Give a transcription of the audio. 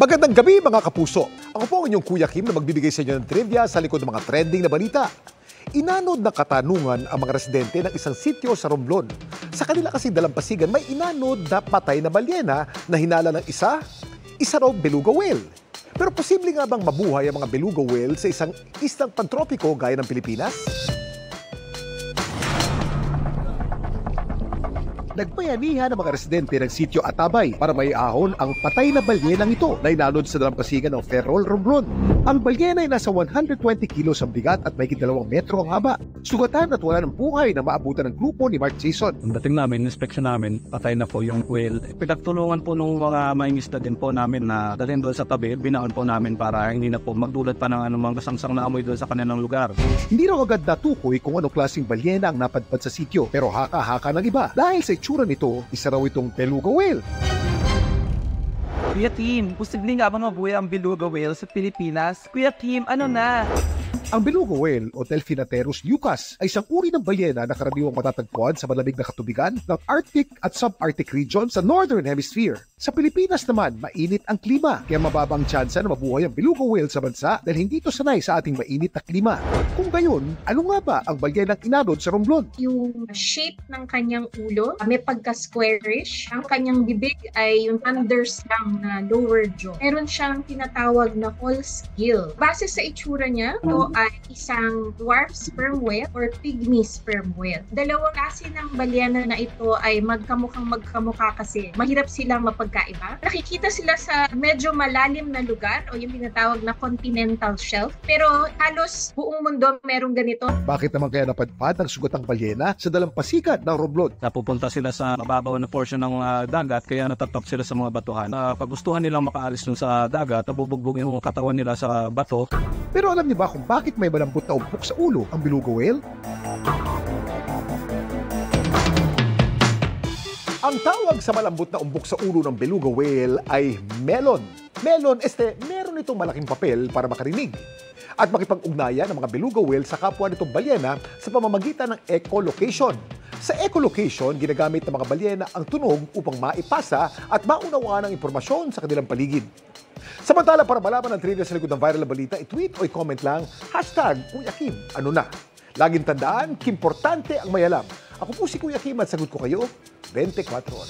Magandang gabi mga kapuso. Ako po ang inyong Kuya Kim na magbibigay sa inyo ng trivia sa likod ng mga trending na balita. Inanod na katanungan ang mga residente ng isang sitio sa Romblon. Sa kanila kasing dalampasigan may inanod na patay na balyena na hinala ng isa raw beluga whale. Pero posible nga bang mabuhay ang mga beluga whale sa isang islang pantropiko gaya ng Pilipinas? Nagbayanihan ang mga residente ng sitio Atabay para maiahon ang patay na balyenang ito na inanod sa dalampasigan ng Ferrol, Romblon. Ang balyena ay nasa 120 kilos ang bigat at may 2 metro ang haba. Sugatan at wala ng buhay na maabutan ng grupo ni Mark Jason. Ang dating namin, inspection namin, patay na po yung whale. Pinagtulungan po nung mga mangingisda din po namin na dalhin doon sa tabi, binaon po namin para hindi na po magdulot pa ng anumang kasangsang na amoy doon sa kanilang lugar. Hindi raw agad natukoy kung anong klaseng balyena ang napadpad sa sitio, pero haka-haka ng iba dahil sa itsura nito, isa raw itong beluga whale. Kuya Kim, posible nga bang mabuhay ang beluga whale sa Pilipinas? Kuya Kim, ano na? Ang beluga whale o Delphinaterus leucas ay isang uri ng balyena na karaniwang matatagpuan sa malamig na katubigan ng Arctic at subarctic region sa Northern Hemisphere. Sa Pilipinas naman, mainit ang klima, kaya mababang tsansa na mabuhay ang beluga whale sa bansa dahil hindi ito sanay sa ating mainit na klima. Kung gayon, ano nga ba ang balyenang inanod sa Romblon? Yung shape ng kanyang ulo, may pagka-squarish. Ang kanyang bibig ay yung underslang na lower jaw. Meron siyang tinatawag na false gill. Base sa itsura niya, ito ay isang dwarf sperm whale or pygmy sperm whale. Dalawang klase ng balyena na ito ay magkamukhang magkamukha kasi mahirap silang mapagkaiba. Nakikita sila sa medyo malalim na lugar o yung tinatawag na continental shelf. Pero halos buong mundo merong ganito. Bakit naman kaya napadpad ang sugatang balyena sa dalampasigan ng Romblon? Napupunta sila sa mababaw na portion ng dagat, kaya natatak sila sa mga batuhan. Pag gustuhan nilang makaalis dun sa dagat, nabubugbugin yung katawan nila sa bato. Pero alam niyo ba kung bakit may malambot na umpok sa ulo ang beluga whale? Ang tawag sa malambot na umbok sa ulo ng beluga whale ay melon. Melon, meron itong malaking papel para makarinig at makipag-ugnayan ng mga beluga whale sa kapwa nitong balyena sa pamamagitan ng echolocation. Sa echolocation, ginagamit ng mga balyena ang tunog upang maipasa at maunawaan ang impormasyon sa kanilang paligid. Samantala, para malaman ang trivia sa likod ng viral na balita, i-tweet o i-comment lang, #Kuya Kim, ano na? Laging tandaan, kimportante ang may alam. Ako po si Kuya Kim at sagot ko kayo, 24 oras.